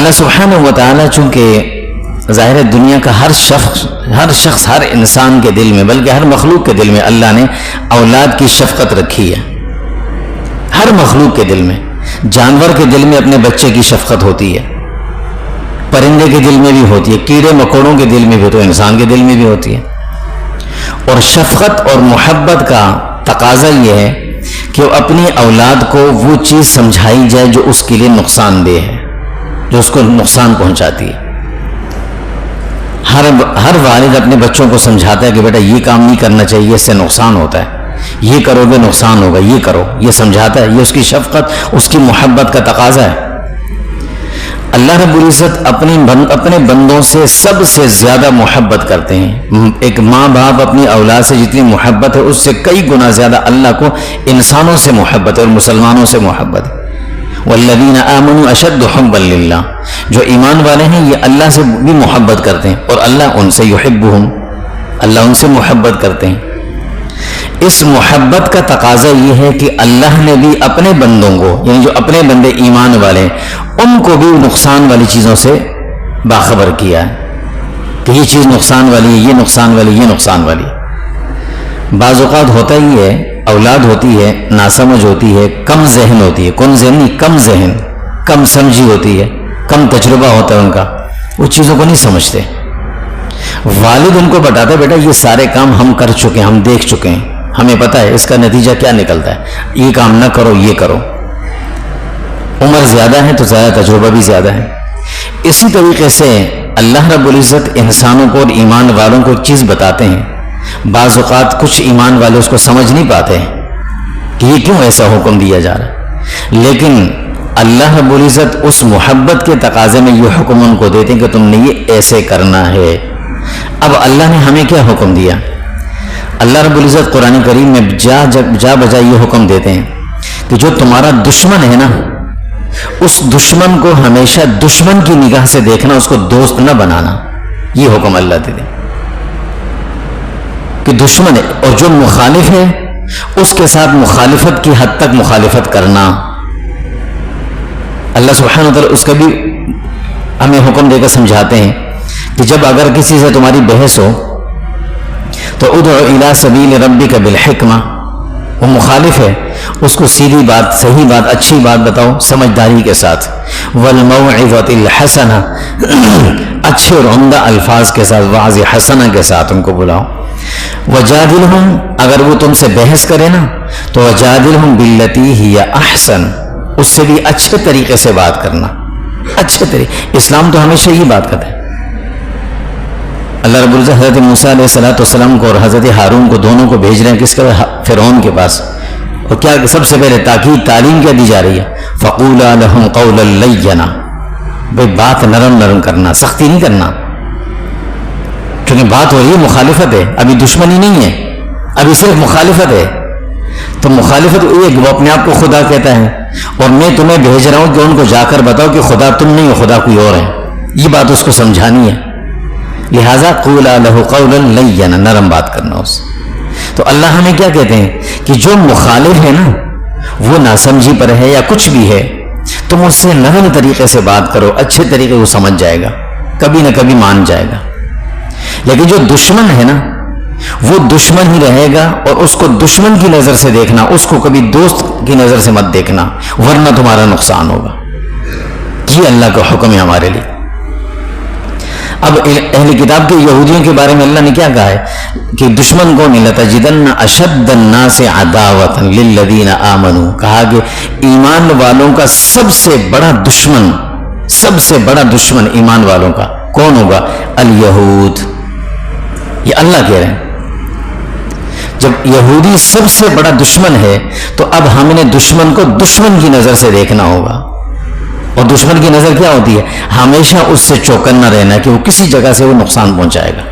اللہ سبحانہ و تعالیٰ چونکہ ظاہر دنیا کا ہر شخص ہر انسان کے دل میں بلکہ ہر مخلوق کے دل میں اللہ نے اولاد کی شفقت رکھی ہے. ہر مخلوق کے دل میں، جانور کے دل میں اپنے بچے کی شفقت ہوتی ہے، پرندے کے دل میں بھی ہوتی ہے، کیڑے مکوڑوں کے دل میں بھی، تو انسان کے دل میں بھی ہوتی ہے. اور شفقت اور محبت کا تقاضا یہ ہے کہ وہ اپنی اولاد کو وہ چیز سمجھائی جائے جو اس کے لیے نقصان دہ ہے، جو اس کو نقصان پہنچاتی ہے. ہر والد اپنے بچوں کو سمجھاتا ہے کہ بیٹا یہ کام نہیں کرنا چاہیے، اس سے نقصان ہوتا ہے، یہ کرو گے نقصان ہوگا، یہ کرو، یہ سمجھاتا ہے. یہ اس کی شفقت، اس کی محبت کا تقاضا ہے. اللہ رب العزت اپنے بندوں سے سب سے زیادہ محبت کرتے ہیں. ایک ماں باپ اپنی اولاد سے جتنی محبت ہے اس سے کئی گنا زیادہ اللہ کو انسانوں سے محبت ہے اور مسلمانوں سے محبت ہے. والذین آمنوا اشد حبا للہ، جو ایمان والے ہیں یہ اللہ سے بھی محبت کرتے ہیں اور اللہ ان سے یحبہم، اللہ ان سے محبت کرتے ہیں. اس محبت کا تقاضا یہ ہے کہ اللہ نے بھی اپنے بندوں کو، یعنی جو اپنے بندے ایمان والے ہیں، ان کو بھی نقصان والی چیزوں سے باخبر کیا ہے کہ یہ چیز نقصان والی ہے، یہ نقصان والی، یہ نقصان والی. بعض اوقات ہوتا ہی ہے، اولاد ہوتی ہے ناسمجھ ہوتی ہے، کم ذہن ہوتی ہے، کون ذہن نہیں، کم ذہن، کم سمجھی ہوتی ہے، کم تجربہ ہوتا ہے ان کا، وہ چیزوں کو نہیں سمجھتے. والد ان کو بتاتا ہے بیٹا یہ سارے کام ہم کر چکے ہیں، ہم دیکھ چکے ہیں، ہمیں پتہ ہے اس کا نتیجہ کیا نکلتا ہے، یہ کام نہ کرو، یہ کرو. عمر زیادہ ہے تو زیادہ تجربہ بھی زیادہ ہے. اسی طریقے سے اللہ رب العزت انسانوں کو اور ایمان والوں کو ایک چیز بتاتے ہیں. بعض اوقات کچھ ایمان والے اس کو سمجھ نہیں پاتے کہ یہ کیوں ایسا حکم دیا جا رہا ہے، لیکن اللہ رب العزت اس محبت کے تقاضے میں یہ حکم ان کو دیتے ہیں کہ تم نے یہ ایسے کرنا ہے. اب اللہ نے ہمیں کیا حکم دیا؟ اللہ رب العزت قرآن کریم میں جا بجا یہ حکم دیتے ہیں کہ جو تمہارا دشمن ہے نا، اس دشمن کو ہمیشہ دشمن کی نگاہ سے دیکھنا، اس کو دوست نہ بنانا. یہ حکم اللہ دے دیں کہ دشمن ہے اور جو مخالف ہے اس کے ساتھ مخالفت کی حد تک مخالفت کرنا. اللہ سبحانہ وتعالی اس کا بھی ہمیں حکم دے کر سمجھاتے ہیں کہ جب اگر کسی سے تمہاری بحث ہو تو ادعو الی سبیل ربک بالحکمہ، وہ مخالف ہے اس کو سیدھی بات، صحیح بات، اچھی بات بتاؤ سمجھداری کے ساتھ. والموعظۃ الحسنہ، اچھے اور عمدہ الفاظ کے ساتھ، وعظ حسنہ کے ساتھ ان کو بلاؤ. وجادلہم، اگر وہ تم سے بحث کرے نا تو وجادلہم باللتی ہی احسن، اس سے بھی اچھے طریقے سے بات کرنا. اچھے طریقے، اسلام تو ہمیشہ یہ بات کرتا ہے. اللہ رب العزت حضرت موسیٰ علیہ السلام کو اور حضرت ہارون کو دونوں کو بھیج رہے ہیں کس کے پاس؟ فرعون کے پاس. اور کیا سب سے پہلے تاکید تعلیم کیا دی جا رہی ہے؟ فقولا لهم قولا لینا، بھئی بات نرم نرم کرنا، سختی نہیں کرنا، کیونکہ بات ہو رہی ہے مخالفت ہے، ابھی دشمنی نہیں ہے، ابھی صرف مخالفت ہے. تو مخالفت ایک وہ اپنے آپ کو خدا کہتا ہے اور میں تمہیں بھیج رہا ہوں کہ ان کو جا کر بتاؤ کہ خدا تم نہیں ہو، خدا کوئی اور ہے. یہ بات اس کو سمجھانی ہے. لہذا قولا لہ قولا لینا، نرم بات کرنا اس. تو اللہ ہمیں کیا کہتے ہیں کہ جو مخالف ہے نا، وہ ناسمجھی پر ہے یا کچھ بھی ہے، تم اس سے نرم طریقے سے بات کرو، اچھے طریقے وہ سمجھ جائے گا، کبھی نہ کبھی مان جائے گا. لیکن جو دشمن ہے نا وہ دشمن ہی رہے گا، اور اس کو دشمن کی نظر سے دیکھنا، اس کو کبھی دوست کی نظر سے مت دیکھنا، ورنہ تمہارا نقصان ہوگا. یہ اللہ کا حکم ہے ہمارے لیے. اب اہل کتاب کے یہودیوں کے بارے میں اللہ نے کیا کہا ہے کہ دشمن کون ہے؟ لَتَجِدَنَّ أَشَدَّ النَّاسِ عَدَاوَةً لِلَّذِينَ آمَنُوا، کہا کہ ایمان والوں کا سب سے بڑا دشمن ایمان والوں کا کون ہوگا؟ الیہود. یہ اللہ کہہ رہے ہیں. جب یہودی سب سے بڑا دشمن ہے تو اب ہم نے دشمن کو دشمن کی نظر سے دیکھنا ہوگا. اور دشمن کی نظر کیا ہوتی ہے؟ ہمیشہ اس سے چوکنا رہنا کہ وہ کسی جگہ سے وہ نقصان پہنچائے گا.